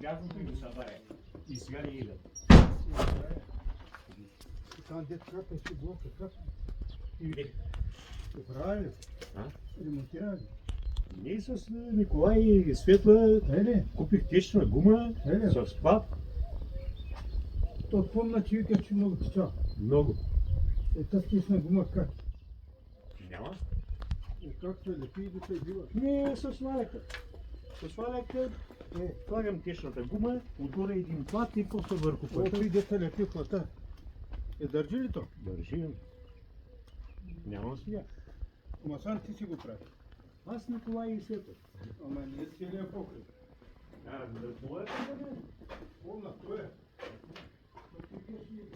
Бяхме и го събаря. И сега не идат. Там дет крапен си блока, как? И Правили? А? Ремонтирали? ние с Николай и Светла Еле? купих течна гума Еле? с склад. То помня, че вика, че много теча. Много. Тази течна гума как? Няма. Как се лепи и да се бива? Не, с валяка. С валяка слагам течната гума, отгоре един плат и после върху О, плата. той дете лепи плата. Държи ли то? Държи. Нямам сега. Ама сам ти си го прави. Аз Николай и Светла. Ама не е целият покрив. Да, това е. Помня, то е. Но ти си покрива.